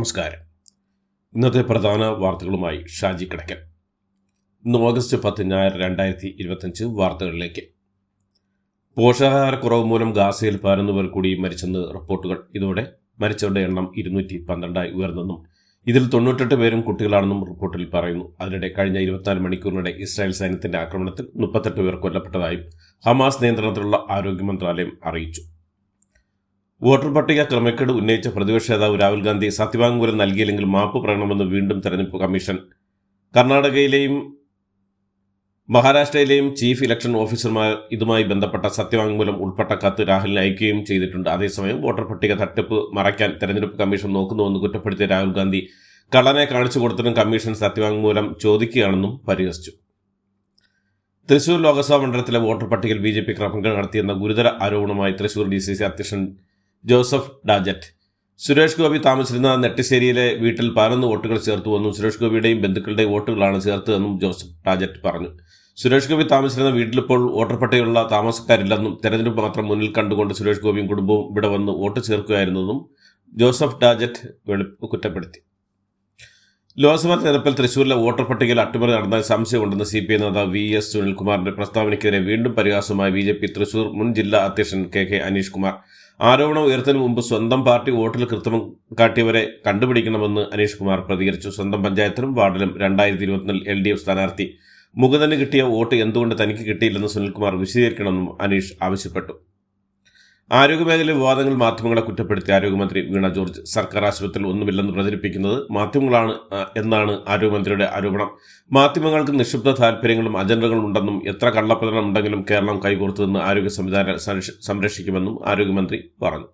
നമസ്കാരം. ഇന്നത്തെ പ്രധാന വാർത്തകളുമായി ഷാജി കിടക്കൽ. ഇന്ന് ഓഗസ്റ്റ് 10 ഞായർ 2025 വാർത്തകളിലേക്ക്. പോഷകാഹാരക്കുറവ് മൂലം ഗാസയിൽ 11 പേർ കൂടി മരിച്ചെന്ന് റിപ്പോർട്ടുകൾ. ഇതോടെ മരിച്ചവരുടെ എണ്ണം 212 ഉയർന്നെന്നും ഇതിൽ 98 പേരും കുട്ടികളാണെന്നും റിപ്പോർട്ടിൽ പറയുന്നു. അതിനിടെ കഴിഞ്ഞ 24 മണിക്കൂറിനിടെ ഇസ്രായേൽ സൈന്യത്തിന്റെ ആക്രമണത്തിൽ 38 പേർ കൊല്ലപ്പെട്ടതായും ഹമാസ് നിയന്ത്രണത്തിലുള്ള ആരോഗ്യ മന്ത്രാലയം അറിയിച്ചു. വോട്ടർ പട്ടിക ക്രമക്കേട് ഉന്നയിച്ച പ്രതിപക്ഷ നേതാവ് രാഹുൽ ഗാന്ധി സത്യവാങ്മൂലം നൽകിയില്ലെങ്കിൽ മാപ്പ് പറയണമെന്ന് വീണ്ടും തെരഞ്ഞെടുപ്പ് കമ്മീഷൻ. കർണാടകയിലെയും മഹാരാഷ്ട്രയിലെയും ചീഫ് ഇലക്ഷൻ ഓഫീസർമാർ ഇതുമായി ബന്ധപ്പെട്ട സത്യവാങ്മൂലം ഉൾപ്പെട്ട കത്ത് രാഹുലിന് അയക്കുകയും ചെയ്തിട്ടുണ്ട്. അതേസമയം വോട്ടർ പട്ടിക തട്ടിപ്പ് മറയ്ക്കാൻ തെരഞ്ഞെടുപ്പ് കമ്മീഷൻ നോക്കുന്നുവെന്ന് കുറ്റപ്പെടുത്തിയ രാഹുൽ ഗാന്ധി കള്ളനെ കാണിച്ചു കൊടുത്തതിനും കമ്മീഷൻ സത്യവാങ്മൂലം ചോദിക്കുകയാണെന്നും പരിഹസിച്ചു. തൃശൂർ ലോക്സഭാ മണ്ഡലത്തിലെ വോട്ടർ പട്ടികയിൽ BJP ക്രമക്കേട് നടത്തിയെന്ന ഗുരുതര ആരോപണവുമായി തൃശൂർ DCC അധ്യക്ഷൻ ജോസഫ് ഡാജറ്റ് സുരേഷ് ഗോപി താമസിച്ചിരുന്ന നെട്ടിശ്ശേരിയിലെ വീട്ടിൽ 11 വോട്ടുകൾ ചേർത്തുവെന്നും സുരേഷ് ഗോപിയുടെയും ബന്ധുക്കളുടെയും വോട്ടുകളാണ് ചേർത്തതെന്നും ജോസഫ് ഡാജറ്റ് പറഞ്ഞു. സുരേഷ് ഗോപി താമസിച്ചിരുന്ന വീട്ടിലിപ്പോൾ വോട്ടർ പട്ടികയിലുള്ള താമസക്കാരില്ലെന്നും തെരഞ്ഞെടുപ്പ് മാത്രം മുന്നിൽ കണ്ടുകൊണ്ട് സുരേഷ് ഗോപിയും കുടുംബവും ഇവിടെ വന്ന് വോട്ട് ചേർക്കുകയായിരുന്നെന്നും ജോസഫ് ഡാജറ്റ് കുറ്റപ്പെടുത്തി. ലോക്സഭാ തെരഞ്ഞെടുപ്പിൽ തൃശൂരിലെ വോട്ടർ പട്ടികയിൽ അട്ടിമറി നടന്ന സംശയമുണ്ടെന്ന് CPI നേതാവ് VS സുനിൽകുമാറിന്റെ പ്രസ്താവനയ്ക്കെതിരെ വീണ്ടും പരിഹാസമായി BJP തൃശൂർ മുൻ ജില്ലാ അധ്യക്ഷൻ KK അനീഷ് കുമാർ. ആരോപണം ഉയർത്തുന്നതിന് മുമ്പ് സ്വന്തം പാർട്ടി വോട്ടിൽ കൃത്രിമം കാട്ടിയവരെ കണ്ടുപിടിക്കണമെന്ന് അനീഷ് കുമാർ പ്രതികരിച്ചു. സ്വന്തം പഞ്ചായത്തിലും വാർഡിലും 2024 LDF സ്ഥാനാർത്ഥി മുകുന്ദന് കിട്ടിയ വോട്ട് എന്തുകൊണ്ട് തനിക്ക് കിട്ടിയില്ലെന്ന് സുനിൽകുമാർ വിശദീകരിക്കണമെന്നും അനീഷ് ആവശ്യപ്പെട്ടു. ആരോഗ്യമേഖലയിലെ വിവാദങ്ങൾ മാധ്യമങ്ങളെ കുറ്റപ്പെടുത്തി ആരോഗ്യമന്ത്രി വീണ ജോർജ്. സർക്കാർ ആശുപത്രിയിൽ ഒന്നുമില്ലെന്ന് പ്രചരിപ്പിക്കുന്നത് മാധ്യമങ്ങളാണ് എന്നാണ് ആരോഗ്യമന്ത്രിയുടെ ആരോപണം. മാധ്യമങ്ങൾക്ക് നിക്ഷിപ്ത താൽപര്യങ്ങളും അജണ്ടകളും ഉണ്ടെന്നും എത്ര കള്ളപ്രചരണം ഉണ്ടെങ്കിലും കേരളം കൈകോർത്തുനിന്ന് ആരോഗ്യ സംവിധാനം സംരക്ഷിക്കുമെന്നും ആരോഗ്യമന്ത്രി പറഞ്ഞു.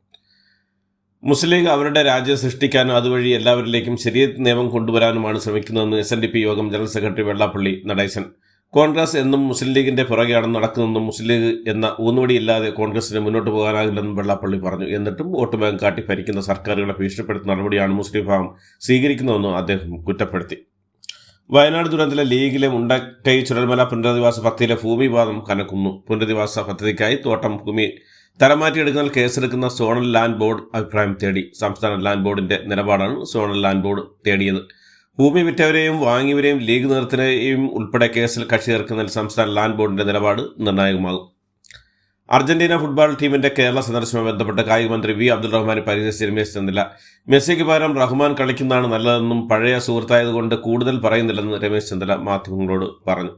മുസ്ലിം ലീഗ് അവരുടെ രാജ്യം സൃഷ്ടിക്കാനും അതുവഴി എല്ലാവരിലേക്കും ശരീഅത്ത് നിയമം കൊണ്ടുവരാനുമാണ് ശ്രമിക്കുന്നതെന്ന് SNDP യോഗം ജനറൽ സെക്രട്ടറി വെള്ളാപ്പള്ളി നടേശൻ. കോൺഗ്രസ് എന്നും മുസ്ലിം ലീഗിന്റെ പുറകെയാണ് നടക്കുന്നതെന്നും മുസ്ലിം ലീഗ് എന്ന ഊന്നുവടിയില്ലാതെ കോൺഗ്രസിന് മുന്നോട്ട് പോകാനാകില്ലെന്നും വെള്ളാപ്പള്ളി പറഞ്ഞു. എന്നിട്ടും വോട്ട് ബാങ്ക് കാട്ടി ഭരിക്കുന്ന സർക്കാരുകളെ ഭീഷണിപ്പെടുത്തുന്ന നടപടിയാണ് മുസ്ലിം വിഭാഗം സ്വീകരിക്കുന്നതെന്നും അദ്ദേഹം കുറ്റപ്പെടുത്തി. വയനാട് ദുരന്തത്തിലെ ലീഗിലെ മുണ്ടക്കൈ ചുരൽമല പുനരധിവാസ പദ്ധതിയിലെ ഭൂമി വിവാദം കനക്കുന്നു. പുനരധിവാസ പദ്ധതിക്കായി തോട്ടം ഭൂമി തരമാറ്റിയെടുക്കുന്നതിൽ കേസെടുക്കുന്ന സോണൽ ലാൻഡ് ബോർഡ് അഭിപ്രായം തേടി. സംസ്ഥാന ലാൻഡ് ബോർഡിന്റെ നിലപാടാണ് സോണൽ ലാൻഡ് ബോർഡ് തേടിയത്. ഭൂമി വിറ്റവരെയും വാങ്ങിയവരെയും ലീഗ് നേതൃത്വത്തെയും ഉൾപ്പെടെ കേസിൽ കക്ഷി ചേർക്കുന്നതിൽ സംസ്ഥാന ലാൻഡ് ബോർഡിന്റെ നിലപാട് നിർണായകമാകും. അർജന്റീന ഫുട്ബോൾ ടീമിന്റെ കേരള സന്ദർശനവുമായി ബന്ധപ്പെട്ട് കായിക മന്ത്രി V അബ്ദുൾ റഹ്മാനെ പരിഹസിച്ച രമേശ് ചെന്നിത്തല മെസ്സിക്ക് പകരം റഹ്മാൻ കളിക്കുന്നതാണ് നല്ലതെന്നും പഴയ സുഹൃത്തായതുകൊണ്ട് കൂടുതൽ പറയുന്നില്ലെന്ന് രമേശ് ചെന്നിത്തല മാധ്യമങ്ങളോട് പറഞ്ഞു.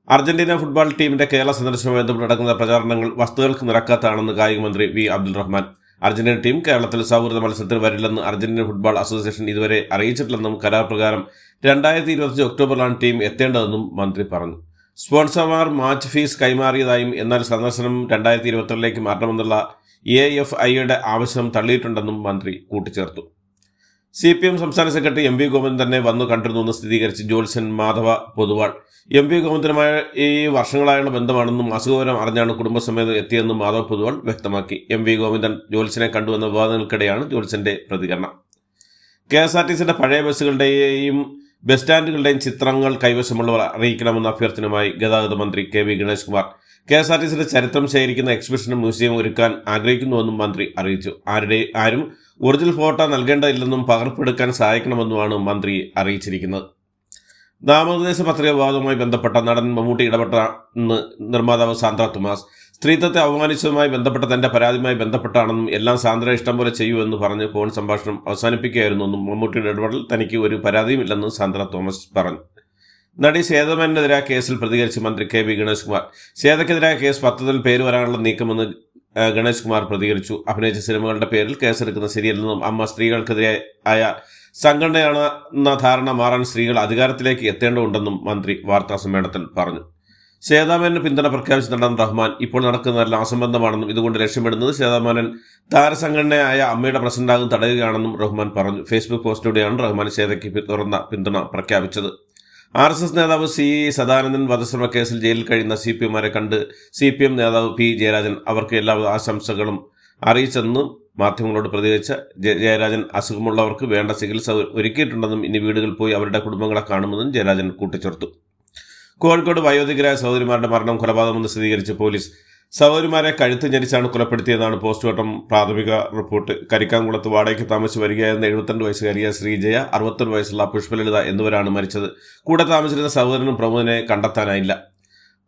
അർജന്റീന ഫുട്ബോൾ ടീമിന്റെ കേരള സന്ദർശനവുമായി ബന്ധപ്പെട്ട് നടക്കുന്ന പ്രചാരണങ്ങൾ വസ്തുതകൾക്ക് നിരക്കാത്തതാണെന്ന് കായിക മന്ത്രി V Abdul Rahman. Argentina team കേരളത്തിൽ സൗഹൃദ മത്സരത്തിന് വരില്ലെന്ന് അർജന്റീന ഫുട്ബോൾ അസോസിയേഷൻ ഇതുവരെ അറിയിച്ചിട്ടില്ലെന്നും കരാർ പ്രകാരം 2025 ഒക്ടോബറിലാണ് ടീം എത്തേണ്ടതെന്നും മന്ത്രി പറഞ്ഞു. സ്പോൺസർമാർ മാച്ച് ഫീസ് കൈമാറിയതായും എന്നാൽ സന്ദർശനം 2022 മാറ്റണമെന്നുള്ള AFIയുടെ ആവശ്യം തള്ളിയിട്ടുണ്ടെന്നും മന്ത്രി കൂട്ടിച്ചേർത്തു. CPM സംസ്ഥാന സെക്രട്ടറി MV ഗോവിന്ദൻ തന്നെ വന്നു കണ്ടിരുന്നുവെന്ന് സ്ഥിരീകരിച്ച് ജോത്സ്യൻ മാധവ പൊതുവാൾ. MV ഗോവിന്ദനുമായി വർഷങ്ങളായുള്ള ബന്ധമാണെന്നും അസുഖവിവരം അറിഞ്ഞാണ് കുടുംബസമേതം എത്തിയെന്നും മാധവ പൊതുവാൾ വ്യക്തമാക്കി. MV ഗോവിന്ദൻ ജോത്സ്യനെ കണ്ടുവന്ന വിവാദങ്ങൾക്കിടെയാണ് ജോത്സ്യന്റെ പ്രതികരണം. KSRTCയുടെ പഴയ ബസ്സുകളുടെയും ബസ് സ്റ്റാൻഡുകളുടെയും ചിത്രങ്ങൾ കൈവശമുള്ളവർ അറിയിക്കണമെന്ന അഭ്യർത്ഥനയുമായി ഗതാഗത മന്ത്രി KV ഗണേഷ് കുമാർ. KSRTCയുടെ ചരിത്രം ശേഖരിക്കുന്ന എക്സിബിഷനും മ്യൂസിയം ഒരുക്കാൻ ആഗ്രഹിക്കുന്നുവെന്നും മന്ത്രി അറിയിച്ചു. ആരും ഒറിജിനൽ ഫോട്ടോ നൽകേണ്ടതില്ലെന്നും പകർപ്പെടുക്കാൻ സഹായിക്കണമെന്നുമാണ് മന്ത്രി അറിയിച്ചിരിക്കുന്നത്. നാമനിർദ്ദേശ പത്രിക വിവാദവുമായി ബന്ധപ്പെട്ട നടൻ മമ്മൂട്ടി ഇടപെട്ടെന്ന് നിർമ്മാതാവ് സാന്ദ്ര തോമസ്. സ്ത്രീത്വത്തെ അവമാനിച്ചതുമായി ബന്ധപ്പെട്ട തന്റെ പരാതിയുമായി ബന്ധപ്പെട്ടാണെന്നും എല്ലാം സാന്ദ്ര ഇഷ്ടം പോലെ ചെയ്യുമെന്ന് പറഞ്ഞ് ഫോൺ സംഭാഷണം അവസാനിപ്പിക്കുകയായിരുന്നെന്നും മമ്മൂട്ടിയുടെ ഇടപെടൽ തനിക്ക് ഒരു പരാതിയുമില്ലെന്നും സാന്ദ്ര തോമസ് പറഞ്ഞു. നടി ശ്വേതമേനെതിരായ കേസിൽ പ്രതികരിച്ച് മന്ത്രി KV ഗണേഷ് കുമാർ. ശ്വേതയ്ക്കെതിരായ കേസ് പത്രത്തിൽ പേര് വരാനുള്ള നീക്കമെന്ന് ഗണേഷ് കുമാർ പ്രതികരിച്ചു. അഭിനയിച്ച സിനിമകളുടെ പേരിൽ കേസെടുക്കുന്ന ശരിയല്ലെന്നും അമ്മ സ്ത്രീകൾക്കെതിരായ സംഘടനയാണെന്ന ധാരണ മാറാൻ സ്ത്രീകൾ അധികാരത്തിലേക്ക് എത്തേണ്ടതുണ്ടെന്നും മന്ത്രി വാർത്താസമ്മേളനത്തിൽ പറഞ്ഞു. ശ്വേതാമേനന് പിന്തുണ പ്രഖ്യാപിച്ച നടൻ റഹ്മാൻ ഇപ്പോൾ നടക്കുന്നതെല്ലാം അസംബന്ധമാണെന്നും ഇതുകൊണ്ട് ലക്ഷ്യമിടുന്നത് ശ്വേതാമേനൻ താരസംഘടനയായ അമ്മയുടെ പ്രസിഡന്റാകും തടയുകയാണെന്നും റഹ്മാൻ പറഞ്ഞു. ഫേസ്ബുക്ക് പോസ്റ്റിലൂടെയാണ് റഹ്മാൻ ശ്വേതയ്ക്ക് തുറന്ന പിന്തുണ പ്രഖ്യാപിച്ചത്. RSS നേതാവ് C സദാനന്ദൻ വധശ്രമ കേസിൽ ജയിലിൽ കഴിയുന്ന CPMമാരെ കണ്ട് CPM നേതാവ് P ജയരാജൻ അവർക്ക് എല്ലാവിധ ആശംസകളും അറിയിച്ചെന്നും മാധ്യമങ്ങളോട് പ്രതികരിച്ച ജയരാജൻ അസുഖമുള്ളവർക്ക് വേണ്ട ചികിത്സ ഒരുക്കിയിട്ടുണ്ടെന്നും ഇനി വീടുകളിൽ പോയി അവരുടെ കുടുംബങ്ങളെ കാണുമെന്നും ജയരാജൻ കൂട്ടിച്ചേർത്തു. കോഴിക്കോട് വയോധികരായ സഹോദരിമാരുടെ മരണം കൊലപാതകമെന്ന് സ്ഥിരീകരിച്ച് പോലീസ്. സഹോദരിമാരെ കഴുത്ത് ഞെരിച്ചാണ് കൊലപ്പെടുത്തിയതാണ് പോസ്റ്റ്മോർട്ടം പ്രാഥമിക റിപ്പോർട്ട്. കരിക്കാംകുളത്ത് വാടകയ്ക്ക് താമസിച്ച് വരികയായിരുന്ന 72 വയസ്സുകാരിയ ശ്രീജയ, 61 വയസ്സുള്ള പുഷ്പലളിത എന്നിവരാണ് മരിച്ചത്. കൂടെ താമസിച്ചിരുന്ന സഹോദരനും പ്രമോദിനെ കണ്ടെത്താനായില്ല.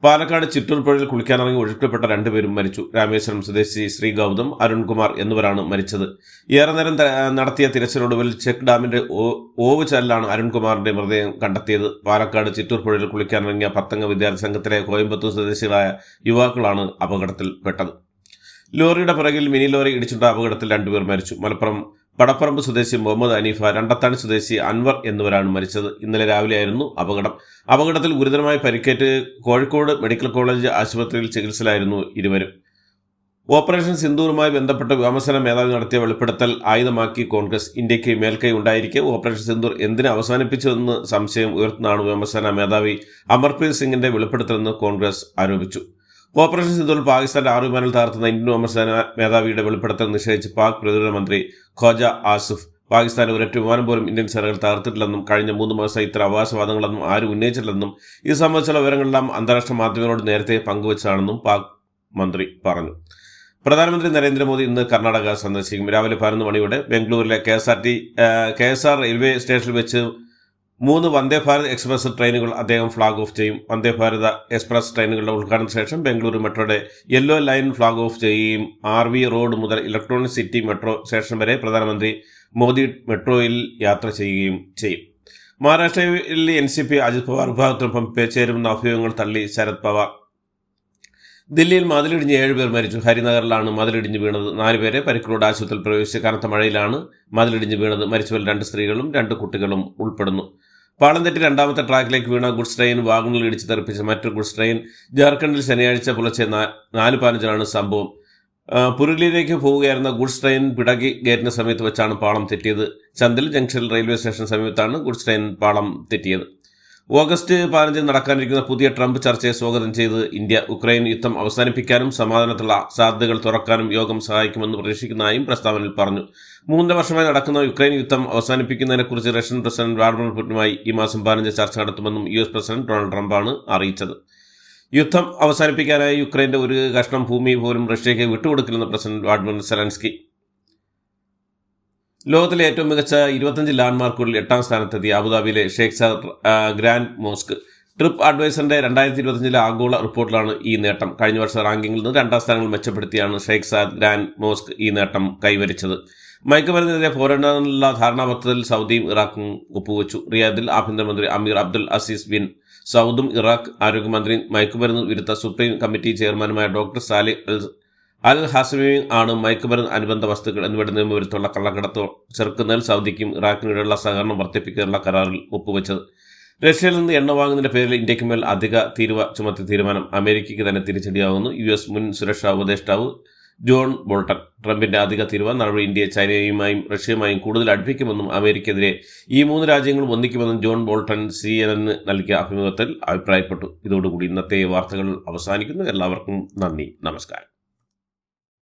പാലക്കാട് ചിറ്റൂർ പുഴയിൽ കുളിക്കാനിറങ്ങി ഒഴുക്കപ്പെട്ട 2 പേരും മരിച്ചു. രാമേശ്വരം സ്വദേശി ശ്രീ ഗൗതം, അരുൺകുമാർ എന്നിവരാണ് മരിച്ചത്. ഏറെ നേരം നടത്തിയ തിരച്ചിലൊടുവിൽ ചെക്ക് ഡാമിന്റെ ഓവുചാലിലാണ് അരുൺകുമാറിന്റെ മൃതദേഹം കണ്ടെത്തിയത്. പാലക്കാട് ചിറ്റൂർ പുഴയിൽ കുളിക്കാനിറങ്ങിയ 10 വിദ്യാർത്ഥി സംഘത്തിലെ കോയമ്പത്തൂർ സ്വദേശികളായ യുവാക്കളാണ് അപകടത്തിൽപ്പെട്ടത്. ലോറിയുടെ പിറകിൽ മിനി ലോറി ഇടിച്ചുണ്ട അപകടത്തിൽ 2 പേർ മരിച്ചു. മലപ്പുറം പടപ്പറമ്പ് സ്വദേശി മുഹമ്മദ് അനീഫ, രണ്ടത്താണി സ്വദേശി അൻവർ എന്നിവരാണ് മരിച്ചത്. ഇന്നലെ രാവിലെയായിരുന്നു അപകടത്തിൽ ഗുരുതരമായി പരിക്കേറ്റ് കോഴിക്കോട് മെഡിക്കൽ കോളേജ് ആശുപത്രിയിൽ ചികിത്സയിലായിരുന്നു ഇരുവരും. ഓപ്പറേഷൻ സിന്ദൂറുമായി ബന്ധപ്പെട്ട് വ്യോമസേന മേധാവി നടത്തിയ വെളിപ്പെടുത്തൽ ആയുധമാക്കി കോൺഗ്രസ്. ഇന്ത്യക്ക് മേൽക്കൈ ഉണ്ടായിരിക്കെ ഓപ്പറേഷൻ സിന്ദൂർ എന്തിന് അവസാനിപ്പിച്ചതെന്ന് സംശയം ഉയർത്തുന്നതാണ് വ്യോമസേന മേധാവി അമർപ്രീത് സിംഗിന്റെ വെളിപ്പെടുത്തലെന്ന് കോൺഗ്രസ് ആരോപിച്ചു. ഓപ്പറേഷൻ സിന്ദൂറിൽ പാകിസ്ഥാന്റെ 6 വിമാനങ്ങൾ തകർത്തുന്ന ഇന്ത്യൻ വ്യോമസേന മേധാവിയുടെ വെളിപ്പെടുത്തൽ നിഷേധിച്ച് പാക് പ്രതിരോധ മന്ത്രി ഖോജ ആസിഫ്, പാകിസ്ഥാന്റെ ഒരൊറ്റ വിമാനം പോലും ഇന്ത്യൻ സേനകൾ തകർത്തിട്ടില്ലെന്നും കഴിഞ്ഞ 3 മാസമായി ഇത്തരം അവകാശവാദങ്ങളൊന്നും ആരും ഉന്നയിച്ചിട്ടില്ലെന്നും ഇത് സംബന്ധിച്ചുള്ള വിവരങ്ങളെല്ലാം അന്താരാഷ്ട്ര മാധ്യമങ്ങളോട് നേരത്തെ പങ്കുവച്ചാണെന്നും പാക് മന്ത്രി പറഞ്ഞു. പ്രധാനമന്ത്രി നരേന്ദ്രമോദി ഇന്ന് കർണാടക സന്ദർശിക്കും. രാവിലെ 11 മണിയോടെ ബംഗളൂരിലെ KSR റെയിൽവേ സ്റ്റേഷനിൽ വെച്ച് 3 വന്ദേ ഭാരത് എക്സ്പ്രസ് ട്രെയിനുകൾ അദ്ദേഹം ഫ്ളാഗ് ഓഫ് ചെയ്യും. വന്ദേ ഭാരത് എക്സ്പ്രസ് ട്രെയിനുകളുടെ ഉദ്ഘാടന ശേഷം ബംഗളൂരു മെട്രോയുടെ യെല്ലോ ലൈൻ ഫ്ളാഗ് ഓഫ് ചെയ്യുകയും RV റോഡ് മുതൽ ഇലക്ട്രോണിക് സിറ്റി മെട്രോ സ്റ്റേഷൻ വരെ പ്രധാനമന്ത്രി മോദി മെട്രോയിൽ യാത്ര ചെയ്യുകയും ചെയ്യും. മഹാരാഷ്ട്രയിൽ NCP അജിത് പവാർ വിഭാഗത്തിനൊപ്പം ചേരുമെന്ന അഭ്യൂഹങ്ങൾ തള്ളി ശരത് പവാർ. ദില്ലിയിൽ മതിലിടിഞ്ഞ് 7 പേർ മരിച്ചു. ഹരിനഗറിലാണ് മതിലിടിഞ്ഞ് വീണത്. 4 പേരെ പരിക്കുകളോട് ആശുപത്രിയിൽ പ്രവേശിച്ച് കനത്ത മഴയിലാണ് മതിലിടിഞ്ഞ് വീണത്. മരിച്ചവരിൽ 2 സ്ത്രീകളും 2 കുട്ടികളും ഉൾപ്പെടുന്നു. പാളം തെറ്റി 2ാമത്തെ ട്രാക്കിലേക്ക് വീണ ഗുഡ്സ് ട്രെയിൻ വാഗണിൽ ഇടിച്ച് തെറിപ്പിച്ച മറ്റൊരു ഗുഡ്സ് ട്രെയിൻ ജാർഖണ്ഡിൽ ശനിയാഴ്ച പുലർച്ചെ 4:15 സംഭവം. പുരുലിയിലേക്ക് പോവുകയായിരുന്ന ഗുഡ്സ് ട്രെയിൻ പിടകി ഗേറ്റിന് സമീപത്ത് വെച്ചാണ് പാളം തെറ്റിയത്. ചന്ദിൽ ജംഗ്ഷൻ റെയിൽവേ സ്റ്റേഷൻ സമീപത്താണ് ഗുഡ്സ് ട്രെയിൻ പാളം തെറ്റിയത്. ഓഗസ്റ്റ് 15 നടക്കാനിരിക്കുന്ന പുതിയ ട്രംപ് ചർച്ചയെ സ്വാഗതം ചെയ്ത് ഇന്ത്യ. ഉക്രൈൻ യുദ്ധം അവസാനിപ്പിക്കാനും സമാധാനത്തിലുള്ള സാധ്യതകൾ തുറക്കാനും യോഗം സഹായിക്കുമെന്ന് പ്രതീക്ഷിക്കുന്നതായും പ്രസ്താവനയിൽ പറഞ്ഞു. 3 വർഷമായി നടക്കുന്ന യുക്രൈൻ യുദ്ധം അവസാനിപ്പിക്കുന്നതിനെക്കുറിച്ച് റഷ്യൻ പ്രസിഡന്റ് വ്ളാഡിമിർ പുടിനുമായി ഈ മാസം 15 ചർച്ച നടത്തുമെന്നും US പ്രസിഡന്റ് ഡൊണാൾഡ് ട്രംപാണ് അറിയിച്ചത്. യുദ്ധം അവസാനിപ്പിക്കാനായി യുക്രൈന്റെ ഒരു കഷ്ണം ഭൂമി പോലും റഷ്യയ്ക്ക് വിട്ടുകൊടുക്കില്ലെന്ന് പ്രസിഡന്റ് വ്ളാഡിമിർ സെലൻസ്കി. ലോകത്തിലെ ഏറ്റവും മികച്ച 25 ലാൻഡ്മാർക്കുകളിൽ 8ാം സ്ഥാനത്തെത്തി അബുദാബിയിലെ Sheikh Zayed grand mosque. Trip അഡ്വൈസറിന്റെ 2025 ആഗോള റിപ്പോർട്ടിലാണ് ഈ നേട്ടം. കഴിഞ്ഞ വർഷ റാങ്കിങ്ങിൽ നിന്ന് 2ാം സ്ഥാനങ്ങൾ മെച്ചപ്പെടുത്തിയാണ് ഷേഖ് സാദ് ഗ്രാൻഡ് മോസ്ക് ഈ നേട്ടം കൈവരിച്ചത്. മയക്കുമരുന്നിനെതിരെ പോരാടാനുള്ള ധാരണാപത്രത്തിൽ സൗദിയും ഇറാഖും ഒപ്പുവെച്ചു. റിയാദിൽ ആഭ്യന്തരമന്ത്രി അമീർ അബ്ദുൽ അസീസ് ബിൻ സൗദും ഇറാഖ് ആരോഗ്യമന്ത്രി മയക്കുമരുന്ന് വിരുദ്ധ സുപ്രീം കമ്മിറ്റി ചെയർമാനുമായ ഡോക്ടർ സാലിഹ് അൽ ഹാസമിയും ആണ് മയക്കുമരുന്ന് അനുബന്ധ വസ്തുക്കൾ എന്നിവയുടെ നിയമവിരുദ്ധമുള്ള കള്ളക്കടത്ത് ചെറുക്കുന്നതിൽ സൗദിക്കും ഇറാഖിനിടെയുള്ള സഹകരണം വർദ്ധിപ്പിക്കാനുള്ള കരാറിൽ ഒപ്പുവെച്ചത്. റഷ്യയിൽ നിന്ന് എണ്ണ വാങ്ങുന്നതിന്റെ പേരിൽ ഇന്ത്യക്ക് മേൽ അധിക തീരുവ ചുമത്തിയ തീരുമാനം അമേരിക്കയ്ക്ക് തന്നെ തിരിച്ചടിയാവുന്നു. US മുൻ സുരക്ഷാ ഉപദേഷ്ടാവ് ജോൺ ബോൾട്ടൺ. ട്രംപിന്റെ അധിക തീരുവ നടപടി ഇന്ത്യയെ ചൈനയുമായും റഷ്യയുമായും കൂടുതൽ അടുപ്പിക്കുമെന്നും അമേരിക്കയ്ക്കെതിരെ ഈ 3 രാജ്യങ്ങളും ഒന്നിക്കുമെന്നും ജോൺ ബോൾട്ടൺ CNN നൽകിയ അഭിമുഖത്തിൽ അഭിപ്രായപ്പെട്ടു. ഇതോടുകൂടി ഇന്നത്തെ വാർത്തകൾ അവസാനിക്കുന്നു. എല്ലാവർക്കും നന്ദി, നമസ്കാരം.